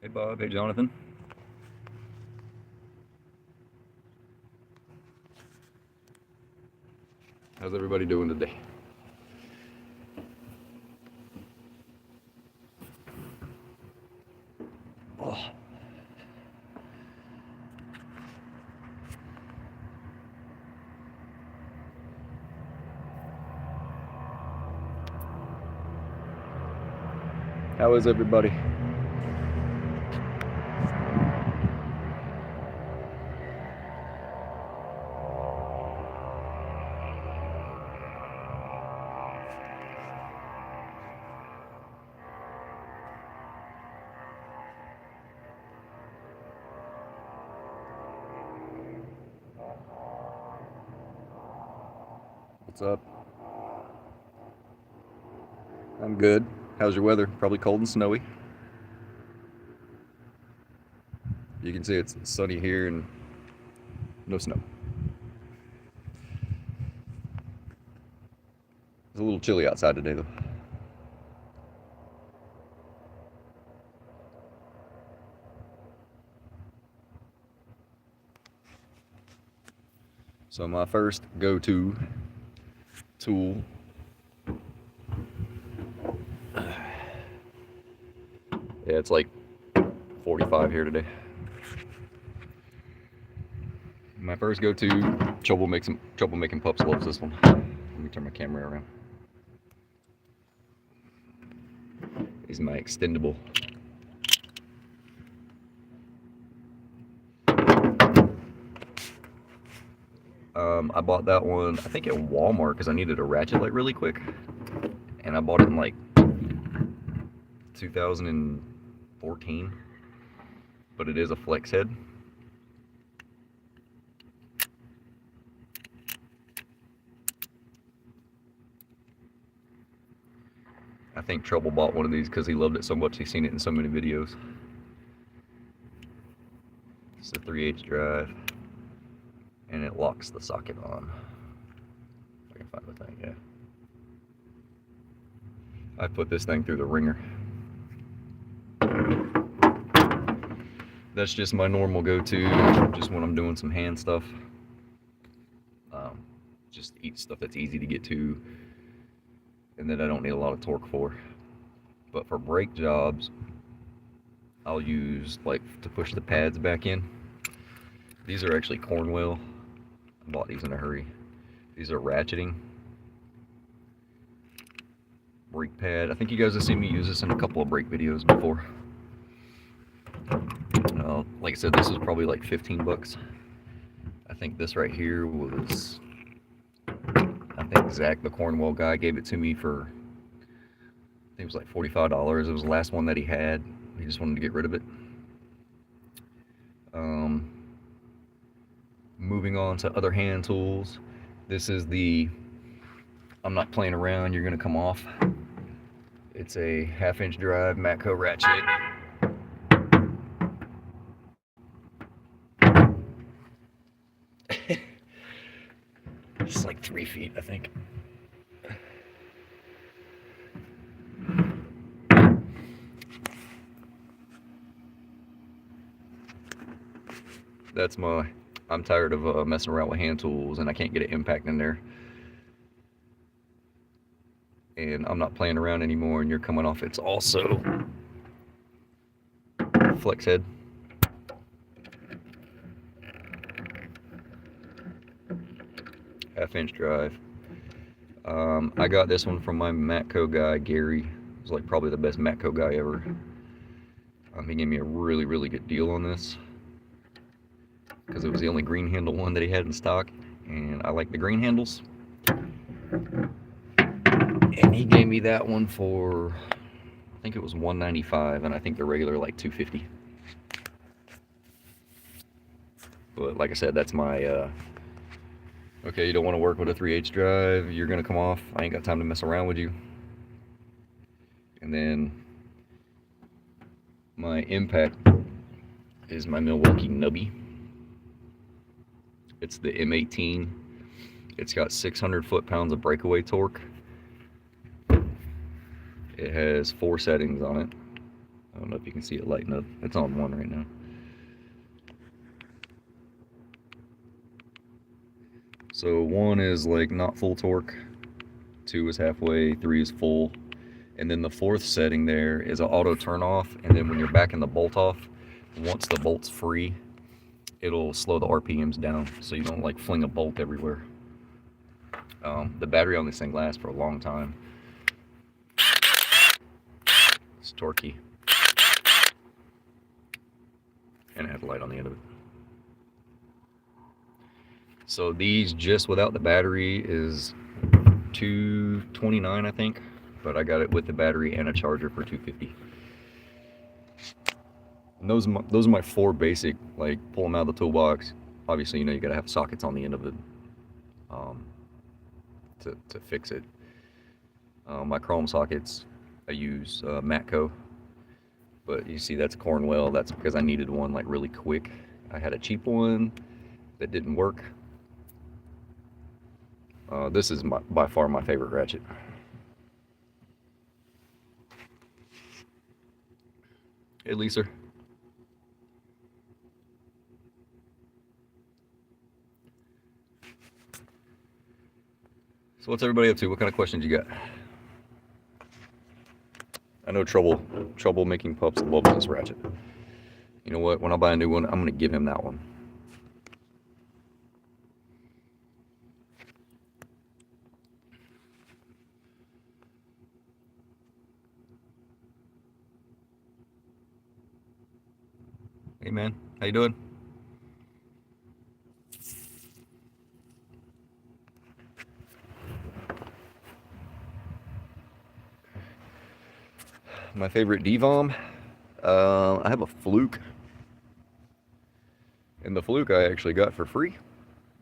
Hey Bob, hey Jonathan. How's everybody doing today? Oh. How is everybody? What's up? I'm good. How's your weather? Probably cold and snowy. You can see it's sunny here and no snow. It's a little chilly outside today though. So my first go-to tool, yeah, it's like 45 here today. My first go-to, trouble making pups loves this one. Let me turn my camera around. Is my extendable. I bought that one, I think at Walmart because I needed a ratchet like really quick, and I bought it in like 2014, but it is a flex head. I think Trouble bought one of these because he loved it so much. He's seen it in so many videos. It's a 3/8 drive, and it locks the socket on. If I can find the thing, yeah. I put this thing through the ringer. That's just my normal go-to, just when I'm doing some hand stuff. Just eat stuff that's easy to get to, and that I don't need a lot of torque for. But for brake jobs, I'll use like to push the pads back in. These are actually Cornwell. I bought these in a hurry. These are Ratcheting Brake Pad. I think you guys have seen me use this in a couple of brake videos before. Like I said, this was probably like 15 bucks. I think this right here was, I think Zach, the Cornwell guy, gave it to me for, I think it was like $45. It was the last one that he had. He just wanted to get rid of it. Moving on to other hand tools. This is the, I'm not playing around, you're gonna come off. It's a 1/2 inch drive Matco ratchet. It's like 3 feet, I think. That's my, I'm tired of messing around with hand tools and I can't get an impact in there. And I'm not playing around anymore and you're coming off. It's also flex head. Half-inch drive. I got this one from my Matco guy, Gary. He's like probably the best Matco guy ever. He gave me a really, really good deal on this because it was the only green handle one that he had in stock, and I like the green handles. And he gave me that one for, I think it was $195, and I think the regular like $250. But like I said, that's my okay, you don't want to work with a 3/8 drive, you're gonna come off, I ain't got time to mess around with you. And then my impact is my Milwaukee Nubby. It's the M18. It's got 600 foot-pounds of breakaway torque. It has 4 settings on it. I don't know if you can see it lighting up. It's on 1 right now. So 1 is like not full torque, 2 is halfway, 3 is full, and then the 4th setting there is an auto turn off, and then when you're backing the bolt off, once the bolt's free, it'll slow the RPMs down so you don't like fling a bolt everywhere. The battery on this thing lasts for a long time. It's torquey. And it has a light on the end of it. So these just without the battery is $229, I think, but I got it with the battery and a charger for $250. And those are my 4 basic, like pull them out of the toolbox. Obviously, you know, you gotta have sockets on the end of it to fix it. My chrome sockets, I use Matco, but you see that's Cornwell. That's because I needed one like really quick. I had a cheap one that didn't work. This is by far my favorite ratchet. Hey, Lisa. So what's everybody up to? What kind of questions you got? I know Trouble making pups loves this ratchet. You know what? When I buy a new one, I'm gonna give him that one. Hey man, how you doing? My favorite DVOM, I have a Fluke, and the Fluke I actually got for free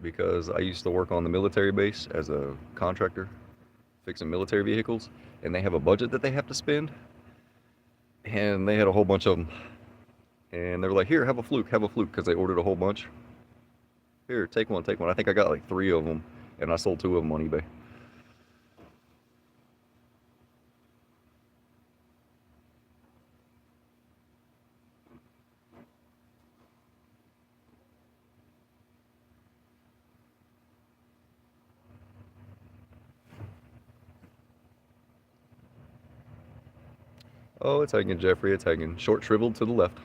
because I used to work on the military base as a contractor fixing military vehicles, and they have a budget that they have to spend, and they had a whole bunch of them, and they were like, here, have a Fluke, because they ordered a whole bunch. Here, take one. I think I got like 3 of them, and I sold 2 of them on eBay. Oh, it's hanging, Jeffrey, it's hanging. Short shriveled to the left.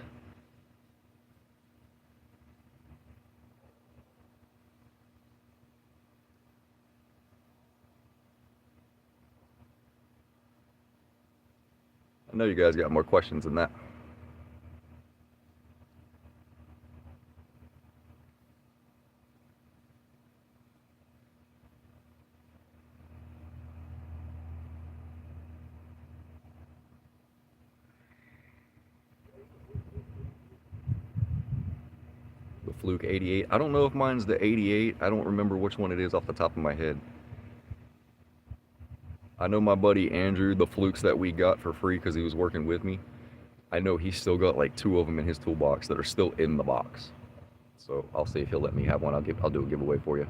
I know you guys got more questions than that. The Fluke 88. I don't know if mine's the 88. I don't remember which one it is off the top of my head. I know my buddy Andrew, the Flukes that we got for free because he was working with me, I know he's still got like 2 of them in his toolbox that are still in the box. So I'll see if he'll let me have one. I'll do a giveaway for you.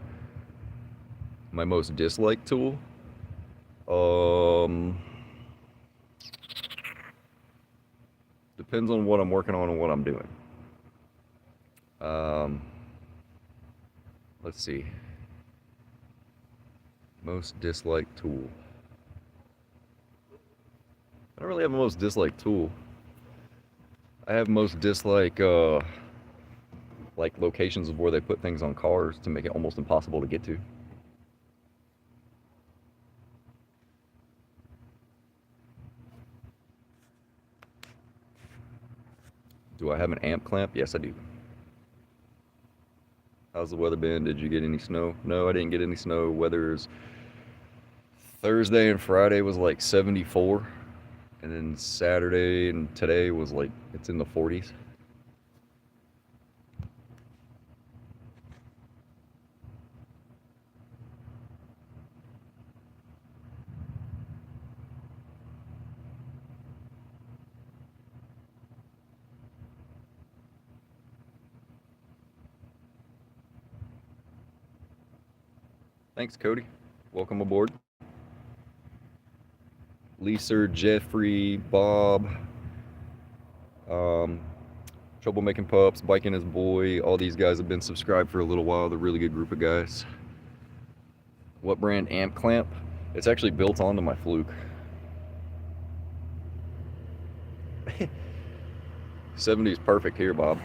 My most disliked tool, depends on what I'm working on and what I'm doing. Let's see. Most disliked tool. I don't really have a most disliked tool. I have most dislike like locations of where they put things on cars to make it almost impossible to get to. Do I have an amp clamp? Yes, I do. How's the weather been? Did you get any snow? No, I didn't get any snow. Weather's Thursday and Friday was like 74, and then Saturday and today was like, it's in the 40s. Thanks, Cody. Welcome aboard. Lisa, Jeffrey, Bob, Um, Troublemaking Pups, Biking His Boy, all these guys have been subscribed for a little while. They're a really good group of guys. What brand? Amp Clamp. It's actually built onto my Fluke. 70's perfect here, Bob.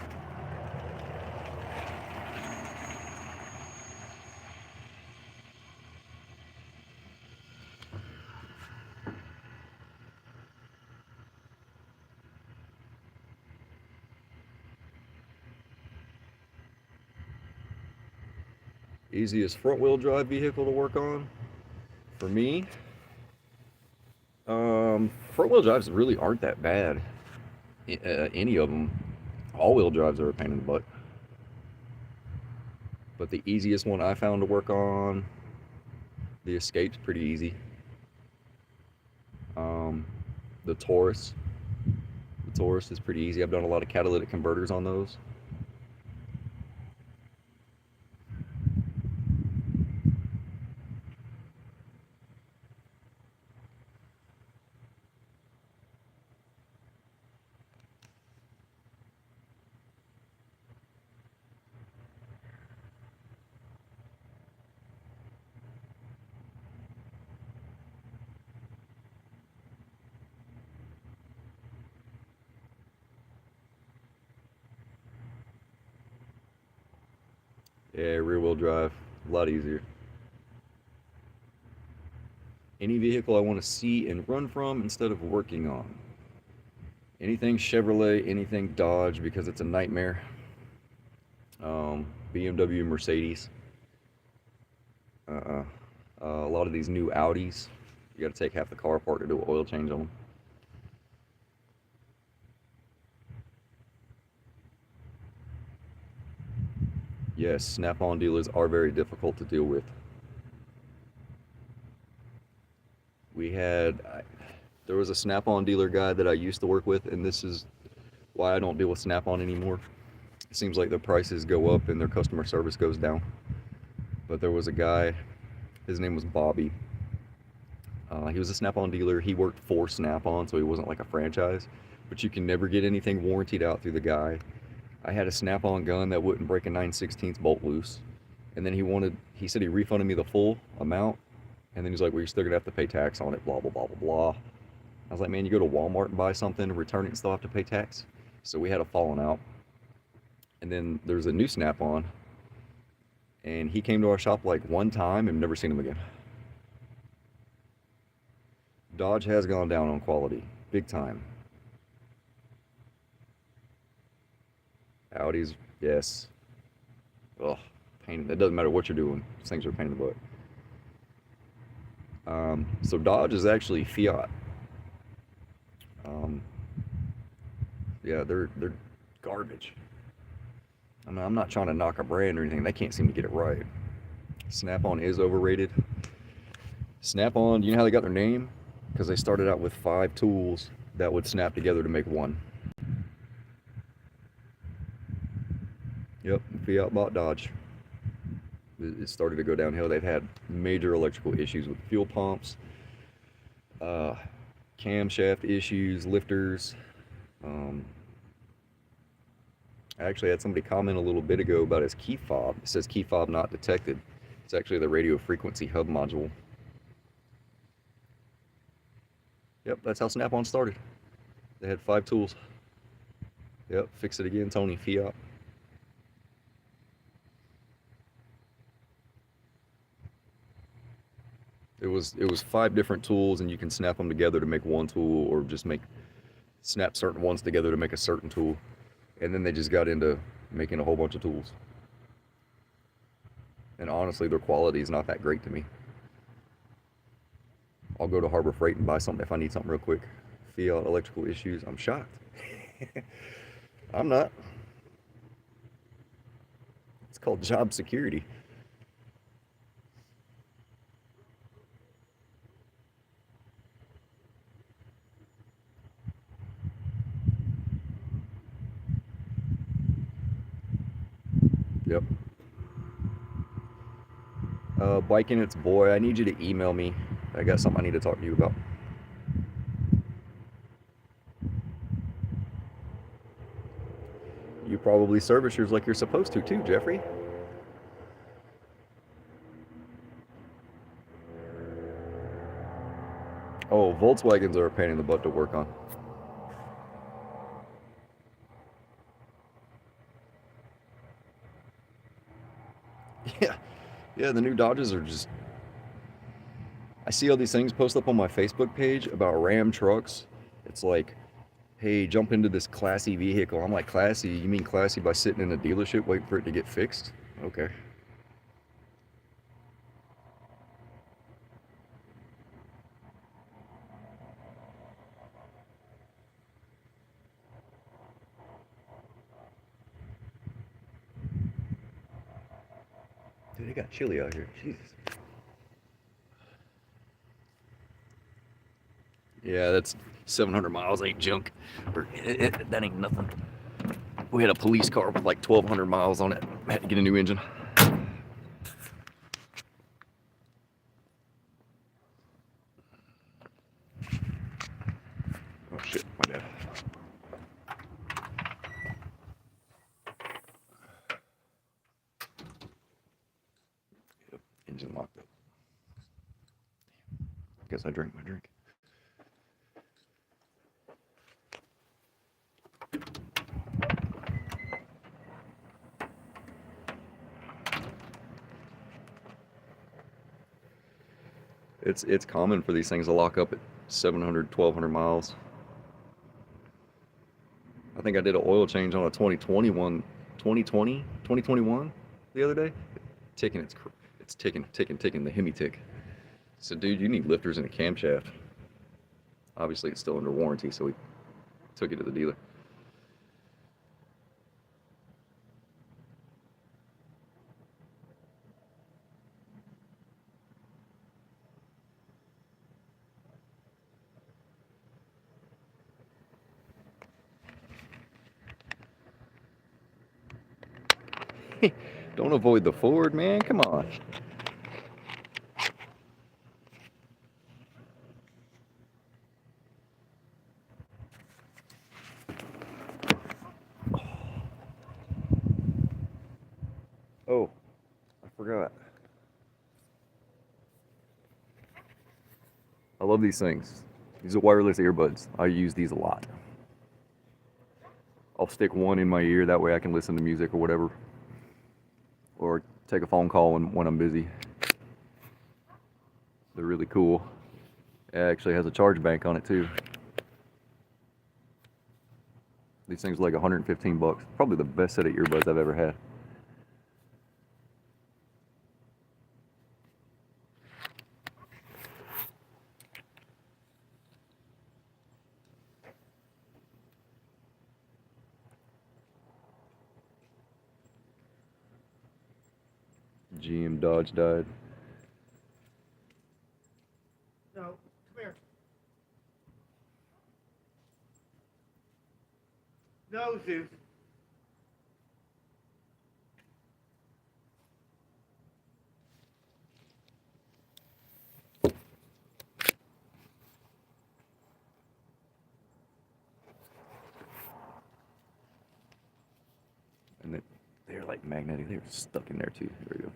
Easiest front wheel drive vehicle to work on for me. Front wheel drives really aren't that bad. Any of them. All wheel drives are a pain in the butt. But the easiest one I found to work on, the Escape's pretty easy. The Taurus. The Taurus is pretty easy. I've done a lot of catalytic converters on those. Yeah, rear wheel drive, a lot easier. Any vehicle I want to see and run from instead of working on. Anything Chevrolet, anything Dodge, because it's a nightmare. BMW, Mercedes. A lot of these new Audis, you got to take half the car apart to do an oil change on them. Yes, Snap-on dealers are very difficult to deal with. There was a Snap-on dealer guy that I used to work with, and this is why I don't deal with Snap-on anymore. It seems like their prices go up and their customer service goes down. But there was a guy, his name was Bobby. He was a Snap-on dealer. He worked for Snap-on, so he wasn't like a franchise. But you can never get anything warrantied out through the guy. I had a Snap-on gun that wouldn't break a 9/16 bolt loose. And then he said he refunded me the full amount. And then he's like, well, you're still gonna have to pay tax on it, blah, blah, blah, blah, blah. I was like, man, you go to Walmart and buy something, return it, and still have to pay tax. So we had a falling out. And then there's a new Snap-on. And he came to our shop like one time and never seen him again. Dodge has gone down on quality, big time. Audis, yes. Ugh, pain. It doesn't matter what you're doing. These things are a pain in the butt. So Dodge is actually Fiat. Yeah, they're garbage. I mean, I'm not trying to knock a brand or anything. They can't seem to get it right. Snap-on is overrated. Snap-on, you know how they got their name? Because they started out with 5 tools that would snap together to make one. Yep, Fiat bought Dodge. It started to go downhill. They've had major electrical issues with fuel pumps, camshaft issues, lifters. I actually had somebody comment a little bit ago about his key fob. It says key fob not detected. It's actually the radio frequency hub module. Yep, that's how Snap-on started. They had 5 tools. Yep, fix it again, Tony, Fiat. It was 5 different tools, and you can snap them together to make one tool, or just snap certain ones together to make a certain tool. And then they just got into making a whole bunch of tools. And honestly, their quality is not that great to me. I'll go to Harbor Freight and buy something if I need something real quick. Fiat electrical issues, I'm shocked. I'm not. It's called job security. Yep. Biking Its Boy, I need you to email me. I got something I need to talk to you about. You probably service yours like you're supposed to too, Jeffrey. Oh, Volkswagens are a pain in the butt to work on. Yeah, yeah, the new Dodges are just. I see all these things post up on my Facebook page about Ram trucks. It's like, hey, jump into this classy vehicle. I'm like, classy? You mean classy by sitting in a dealership waiting for it to get fixed? Okay. Dude, it got chilly out here. Jesus. Yeah, that's 700 miles ain't junk. That ain't nothing. We had a police car with like 1,200 miles on it. Had to get a new engine. Oh shit, my bad. Yep, engine locked up. Guess I drank my drink. It's common for these things to lock up at 700, 1,200 miles. I think I did an oil change on a 2021 the other day. Ticking, it's ticking, the Hemi tick. So, dude, you need lifters and a camshaft. Obviously, it's still under warranty, so we took it to the dealer. Don't avoid the Ford, man. Come on. Oh, I forgot. I love these things. These are wireless earbuds. I use these a lot. I'll stick one in my ear, that way I can listen to music or whatever. Or take a phone call when I'm busy. They're really cool. It actually has a charge bank on it too. These things are like 115 bucks. Probably the best set of earbuds I've ever had. GM Dodge died. No, come here. No, Zeus. And they're like magnetic. They're stuck in there too. There we go.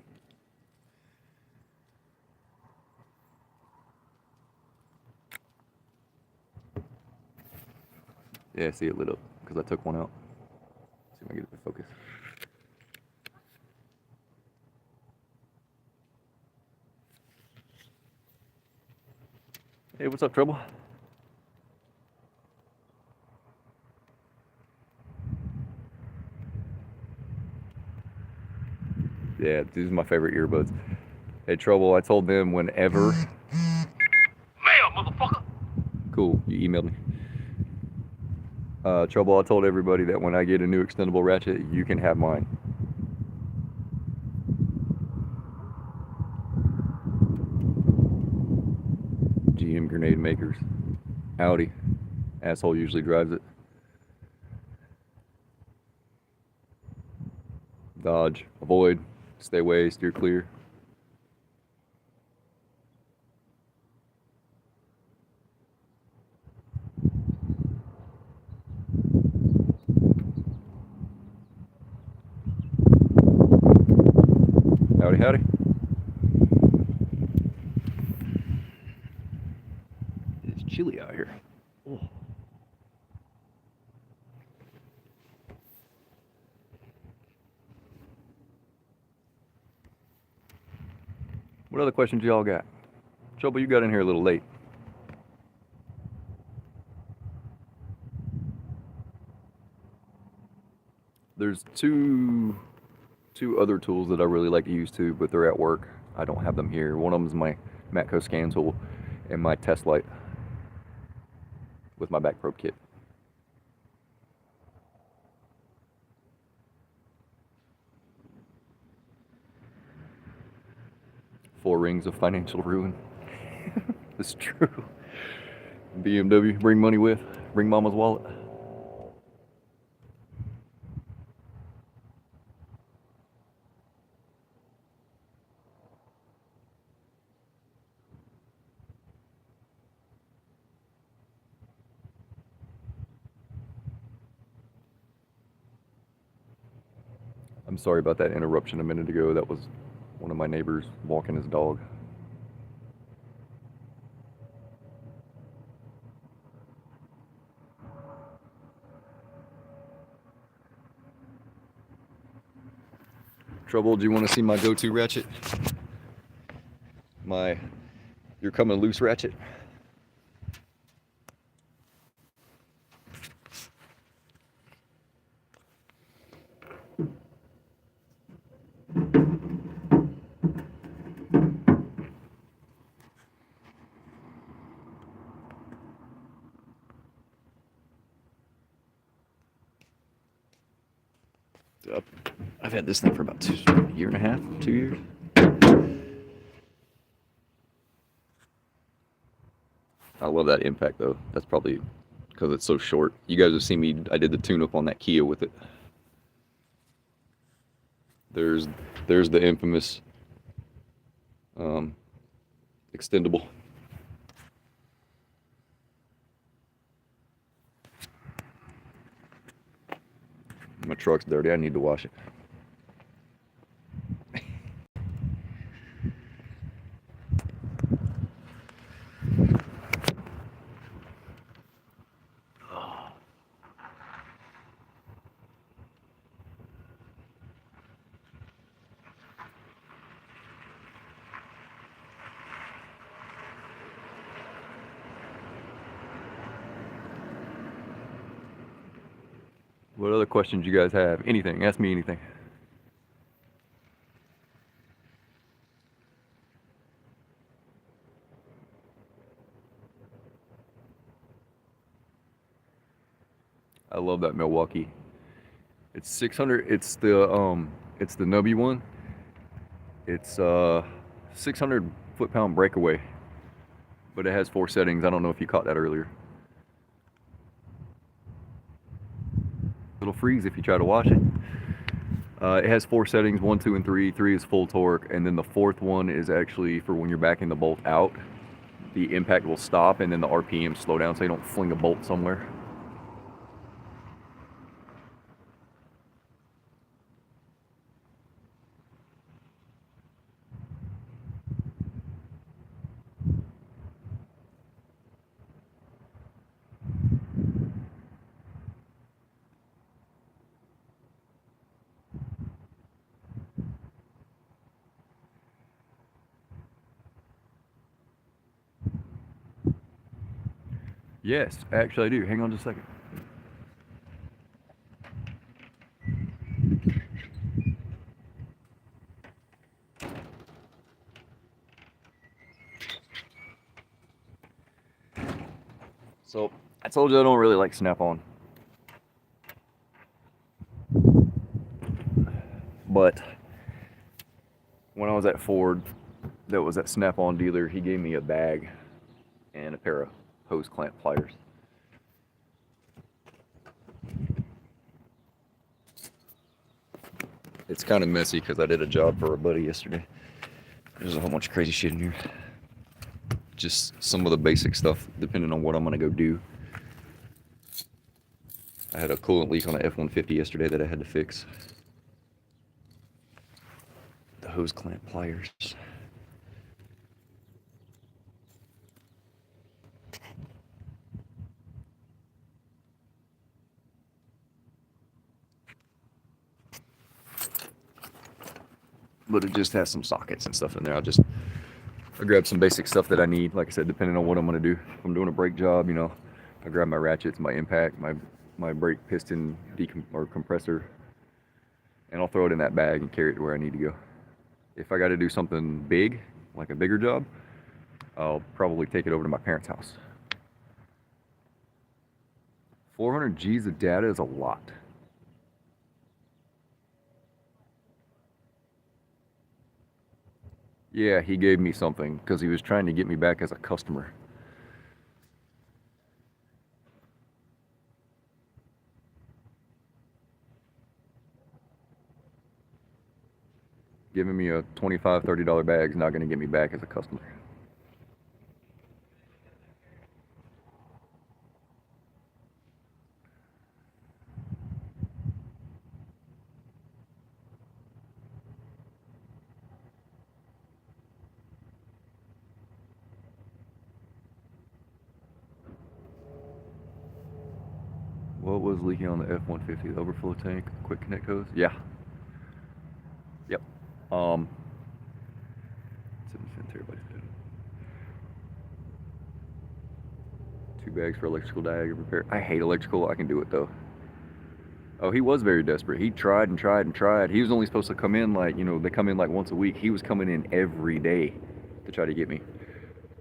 Yeah, see it lit up because I took one out. See if I can get it to focus. Hey, what's up, Trouble? Yeah, these are my favorite earbuds. Hey, Trouble, I told them whenever. Mail, motherfucker! Cool, you emailed me. Trouble, I told everybody that when I get a new extendable ratchet, you can have mine. GM grenade makers. Audi. Asshole usually drives it. Dodge. Avoid. Stay away. Steer clear. Howdy, howdy. It's chilly out here. Oh. What other questions y'all got? Trouble, you got in here a little late. There's two other tools that I really like to use too, but they're at work. I don't have them here. One of them is my Matco scan tool and my test light with my back probe kit. Four rings of financial ruin. It's true. BMW, bring money with, bring mama's wallet. I'm sorry about that interruption a minute ago. That was one of my neighbors walking his dog. Trouble, do you want to see my Go-To Ratchet? My You're Coming Loose Ratchet? I've had this thing for about a year and a half, 2 years. I love that impact though. That's probably because it's so short. You guys have seen me, I did the tune-up on that Kia with it. There's the infamous extendable. My truck's dirty, I need to wash it. What other questions you guys have? Anything, ask me anything. I love that Milwaukee. It's 600, it's the nubby one. It's 600 foot-pound breakaway, but it has 4 settings. I don't know if you caught that earlier. It'll freeze if you try to wash it. It has 4 settings, 1, 2, and 3. 3 is full torque, and then the 4th one is actually for when you're backing the bolt out. The impact will stop, and then the RPM slow down so you don't fling a bolt somewhere. Yes, actually I do. Hang on just a second. So, I told you I don't really like Snap-on. But when I was at Ford, that was that Snap-on dealer, he gave me a bag and a pair of hose clamp pliers. It's kind of messy because I did a job for a buddy yesterday. There's a whole bunch of crazy shit in here. Just some of the basic stuff depending on what I'm going to go do. I had a coolant leak on an F-150 yesterday that I had to fix. hose clamp pliers. But it just has some sockets and stuff in there. I grab some basic stuff that I need. Like I said, depending on what I'm gonna do. If I'm doing a brake job, you know, I grab my ratchets, my impact, my brake piston or compressor, and I'll throw it in that bag and carry it to where I need to go. If I got to do something big, like a bigger job, I'll probably take it over to my parents' house. 400 G's of data is a lot. Yeah, he gave me something because he was trying to get me back as a customer. Giving me a $25, $30 bag is not going to get me back as a customer. What was leaking on the F-150? The overflow tank, quick connect hose? Yeah. Yep. Everybody's dead. 2 bags for electrical diag repair. I hate electrical. I can do it though. Oh, he was very desperate. He tried and tried and tried. He was only supposed to come in like, you know, they come in like once a week. He was coming in every day to try to get me.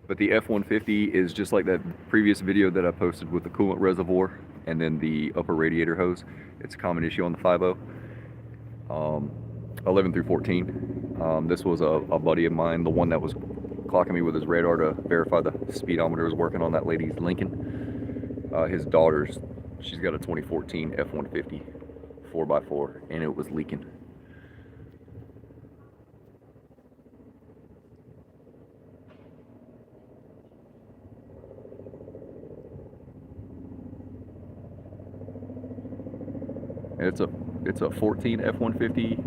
But the F-150 is just like that previous video that I posted with the coolant reservoir and then the upper radiator hose. It's a common issue on the 5.0. 11 through 14. This was a buddy of mine, the one that was clocking me with his radar to verify the speedometer was working on that lady's Lincoln. His daughter's, she's got a 2014 F-150 4x4 and it was leaking. It's a 14 F-150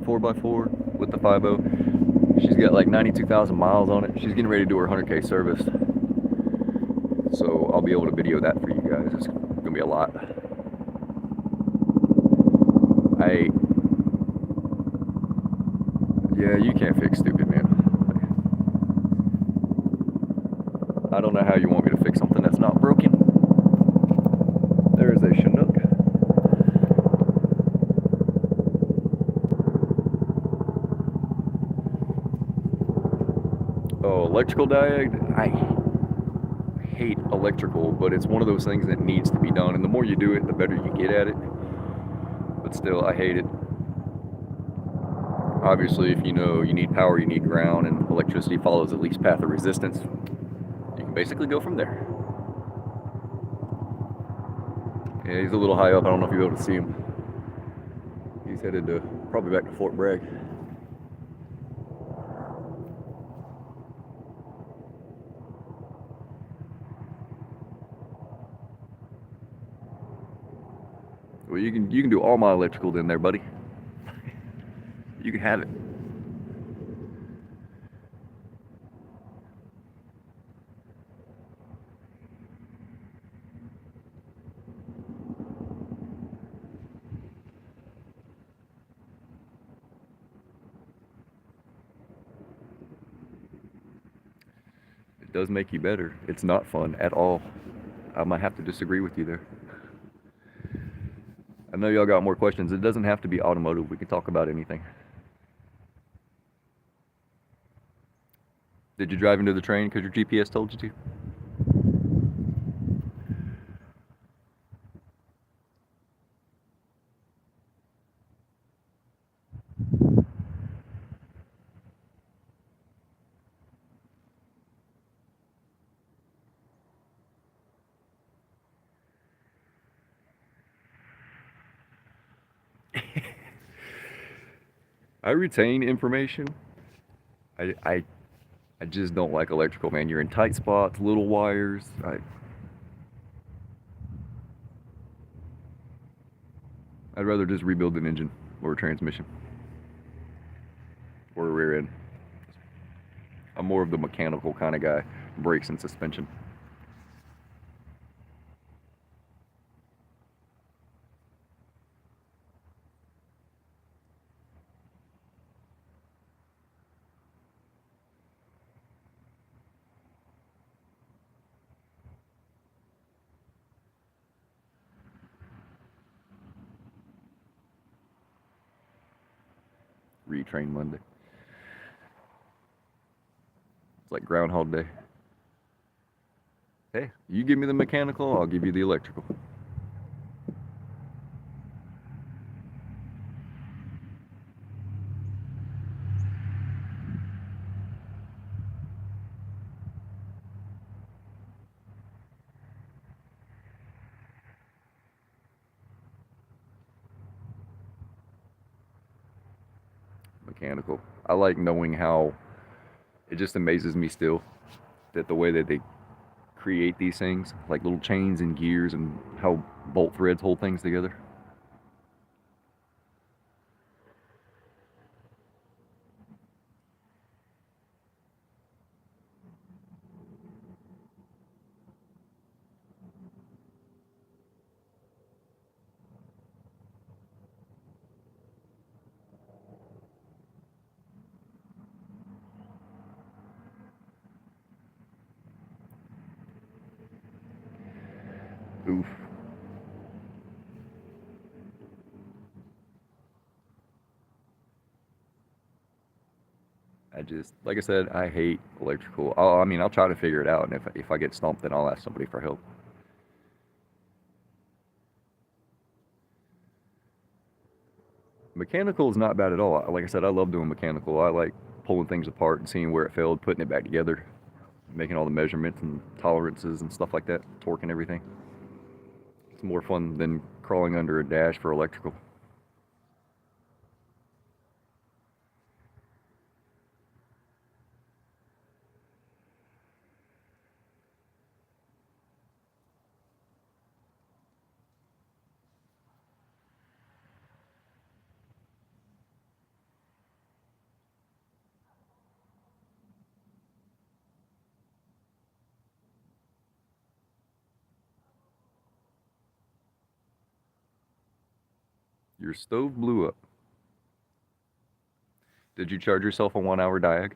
4x4 with the 5.0. She's got like 92,000 miles on it. She's getting ready to do her 100K service. So I'll be able to video that for you guys. It's gonna be a lot. Yeah, you can't fix stupid, man. I don't know how you want me to fix something that's not broken. There is a Chinook. Oh, electrical diag. I hate electrical, but it's one of those things that needs to be done. And the more you do it, the better you get at it. But still, I hate it. Obviously, if you know you need power, you need ground, and electricity follows at least path of resistance, you can basically go from there. Yeah, he's a little high up. I don't know if you'll be able to see him. He's headed to probably back to Fort Bragg. Well, you can do all my electrical then there, buddy. You can have it. It does make you better. It's not fun at all. I might have to disagree with you there. I know y'all got more questions. It doesn't have to be automotive. We can talk about anything. Did you drive into the train because your GPS told you to? I retain information. I just don't like electrical, man. You're in tight spots, little wires. I'd rather just rebuild an engine or a transmission or rear end. I'm more of the mechanical kind of guy, brakes and suspension. Retrain Monday. It's like Groundhog Day. Hey, you give me the mechanical, I'll give you the electrical. Mechanical. I like knowing how, it just amazes me still that the way that they create these things, like little chains and gears, and how bolt threads hold things together. Oof. I just, like I said, I hate electrical. I mean, I'll try to figure it out, and if I get stumped, then I'll ask somebody for help. Mechanical is not bad at all. Like I said, I love doing mechanical. I like pulling things apart and seeing where it failed, putting it back together, making all the measurements and tolerances and stuff like that, torque and everything. It's more fun than crawling under a dash for electrical. Your stove blew up. Did you charge yourself a 1 hour diag?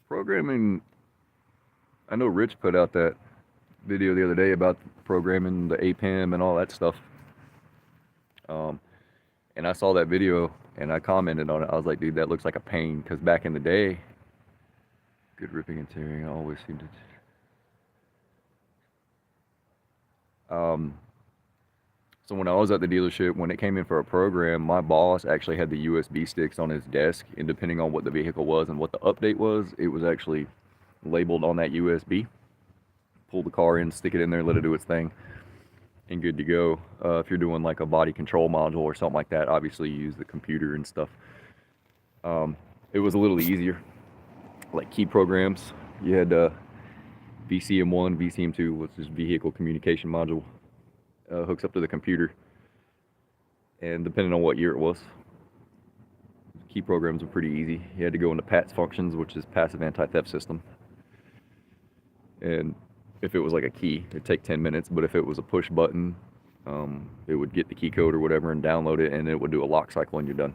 Programming, I know Rich put out that video the other day about programming the APIM and all that stuff. And I saw that video and I commented on it. I was like, dude, that looks like a pain, because back in the day, good ripping and tearing, I always seemed to. So when I was at the dealership, when it came in for a program, my boss actually had the USB sticks on his desk, and depending on what the vehicle was and what the update was, it was actually labeled on that USB. Pull the car in, stick it in there, let it do its thing, and good to go. If you're doing like a body control module or something like that, obviously you use the computer and stuff. It was a little easier. Like key programs, you had VCM1, VCM2, which is vehicle communication module, hooks up to the computer, and depending on what year it was, key programs were pretty easy. You had to go into PATS functions, which is passive anti-theft system, and if it was like a key, it'd take 10 minutes, but if it was a push button, it would get the key code or whatever and download it, and it would do a lock cycle and you're done.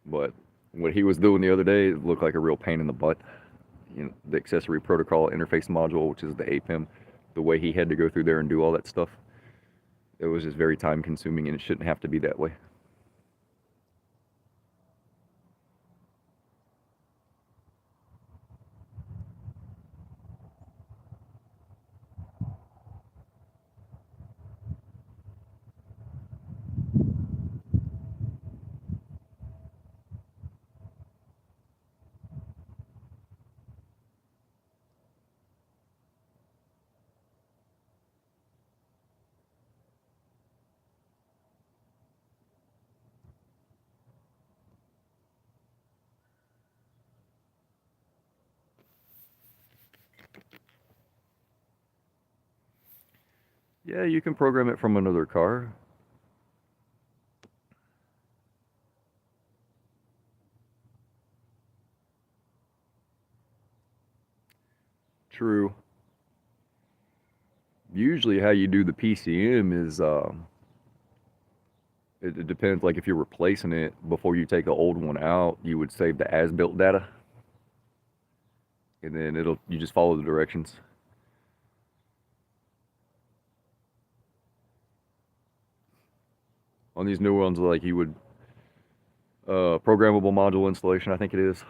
But what he was doing the other day looked like a real pain in the butt. You know, the accessory protocol interface module, which is the APIM, the way he had to go through there and do all that stuff, it was just very time consuming, and it shouldn't have to be that way. Yeah, you can program it from another car. True. Usually how you do the PCM is it depends, like if you're replacing it before you take the old one out, you would save the as-built data, and then you just follow the directions. On these new ones, like you would programmable module installation, I think it is,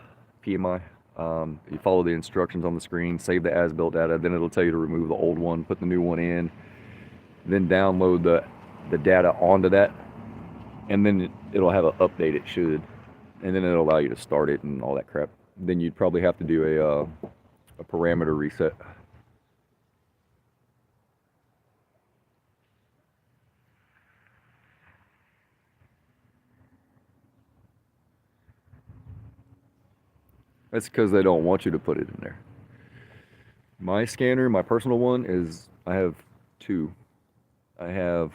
PMI. You follow the instructions on the screen, save the as-built data, then it'll tell you to remove the old one, put the new one in, then download the data onto that, and then it'll have an update, it should, and then it'll allow you to start it and all that crap. Then you'd probably have to do a parameter reset. That's because they don't want you to put it in there. My scanner, my personal one, is, I have two. I have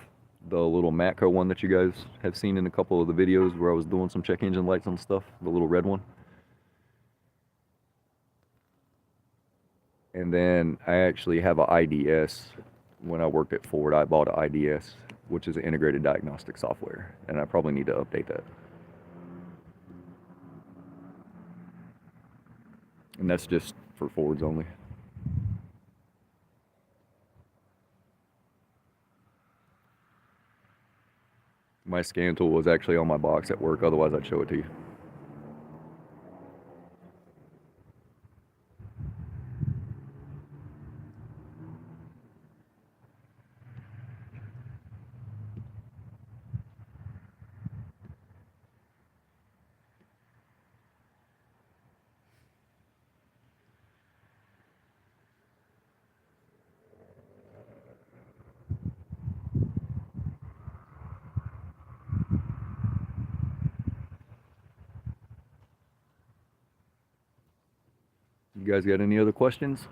the little Matco one that you guys have seen in a couple of the videos where I was doing some check engine lights and stuff, the little red one. And then I actually have an IDS. When I worked at Ford, I bought an IDS, which is an integrated diagnostic software, and I probably need to update that. And that's just for Fords only. My scan tool was actually on my box at work, otherwise I'd show it to you. You guys got any other questions?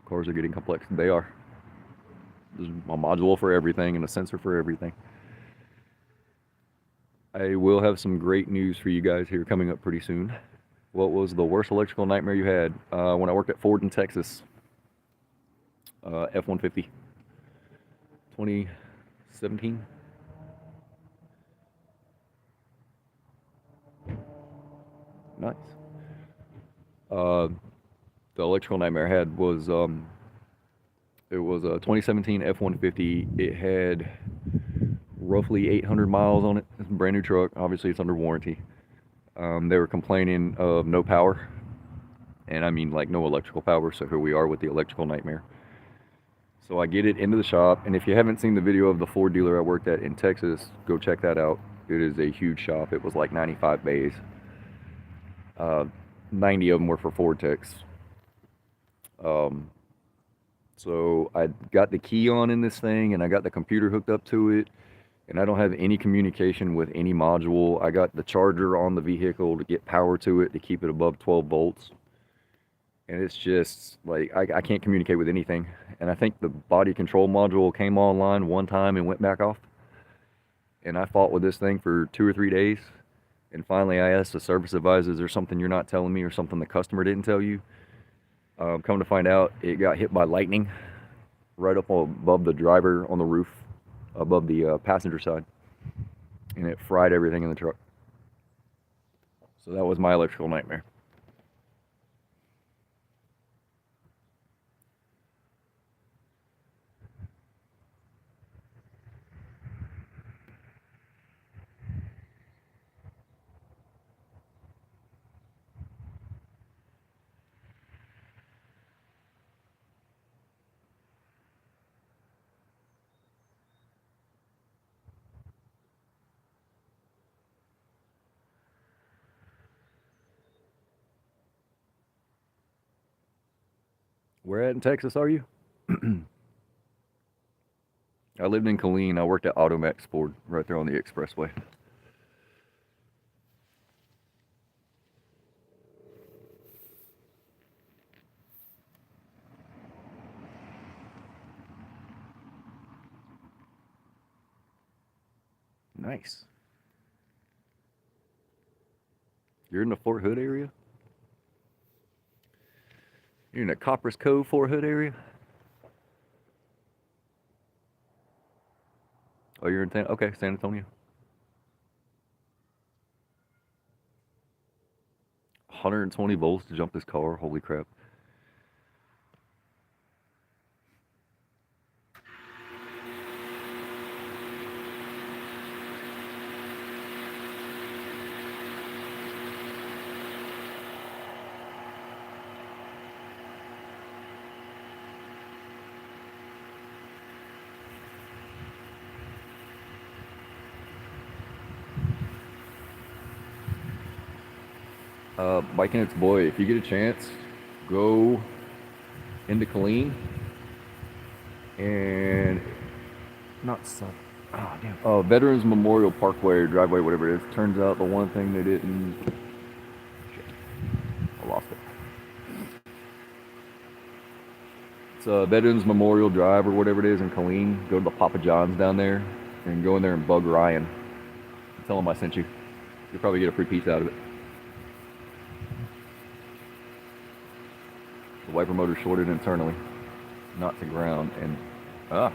Cars are getting complex. They are. There's a module for everything and a sensor for everything. I will have some great news for you guys here coming up pretty soon. What was the worst electrical nightmare you had? When I worked at Ford in Texas. F-150. 2017. Nice. The electrical nightmare I had was it was a 2017 F-150. It had roughly 800 miles on it. It's a brand new truck. Obviously, it's under warranty. They were complaining of no power, and I mean like no electrical power. So here we are with the electrical nightmare. So I get it into the shop, and if you haven't seen the video of the Ford dealer I worked at in Texas, go check that out. It is a huge shop. It was like 95 bays. 90 of them were for Ford techs. So I got the key on in this thing, and I got the computer hooked up to it, and I don't have any communication with any module. I got the charger on the vehicle to get power to it to keep it above 12 volts. And it's just like I can't communicate with anything. And I think the body control module came online one time and went back off. And I fought with this thing for 2 or 3 days. And finally I asked the service advisor, is there something you're not telling me or something the customer didn't tell you? Come to find out, it got hit by lightning right up above the driver on the roof, above the passenger side. And it fried everything in the truck. So that was my electrical nightmare. Where at in Texas are you? I lived in Killeen. I worked at Automax Ford right there on the expressway. Nice. You're in the Fort Hood area? You're in the Copper's Cove, Fort Hood area? Oh, you're in okay, San Antonio. 120 volts to jump this car. Holy crap. Biking It's Boy, if you get a chance, go into Killeen and not Sun. Oh, damn. Veterans Memorial Parkway or driveway, whatever it is. Turns out the one thing they didn't. Shit. I lost it. It's Veterans Memorial Drive or whatever it is in Killeen. Go to the Papa John's down there and go in there and bug Ryan. Tell him I sent you. You'll probably get a free piece out of it. The wiper motor shorted internally, not to ground, and it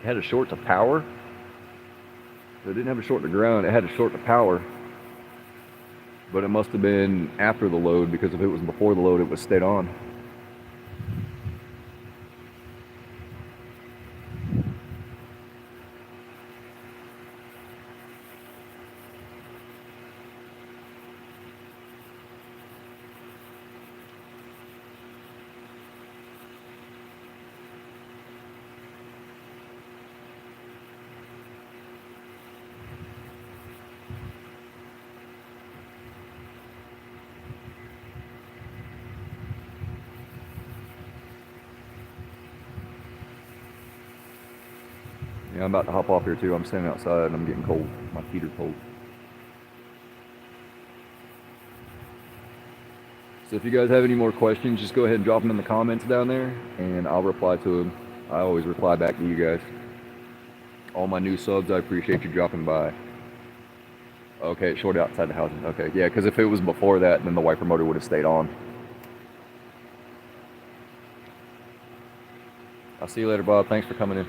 had a short to power. So it didn't have a short to ground, it had a short to power. But it must have been after the load, because if it was before the load, it would stayed on. Yeah, I'm about to hop off here too. I'm standing outside and I'm getting cold. My feet are cold. So if you guys have any more questions, just go ahead and drop them in the comments down there and I'll reply to them. I always reply back to you guys. All my new subs, I appreciate you dropping by. Okay, it's short outside the housing. Okay, yeah, because if it was before that, then the wiper motor would have stayed on. I'll see you later, Bob. Thanks for coming in.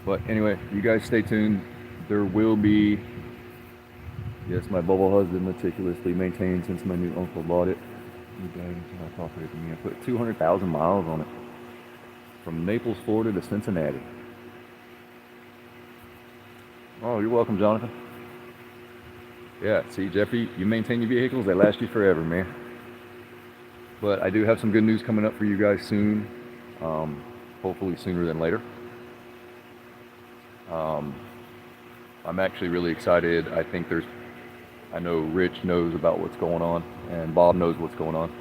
But anyway, you guys stay tuned. There will be, yes, my bubble has been meticulously maintained since my new uncle bought it. I put 200,000 miles on it. From Naples, Florida to Cincinnati. Oh, you're welcome, Jonathan. Yeah, see, Jeffrey, you maintain your vehicles, they last you forever, man. But I do have some good news coming up for you guys soon. Hopefully sooner than later. I'm actually really excited. I know Rich knows about what's going on, and Bob knows what's going on.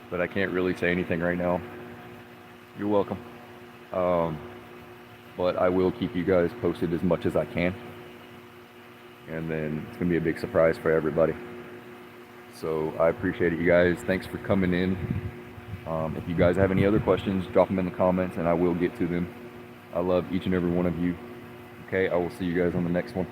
But I can't really say anything right now. You're welcome. But I will keep you guys posted as much as I can. And then it's going to be a big surprise for everybody. So I appreciate it, you guys. Thanks for coming in. If you guys have any other questions, drop them in the comments and I will get to them. I love each and every one of you. Okay, I will see you guys on the next one.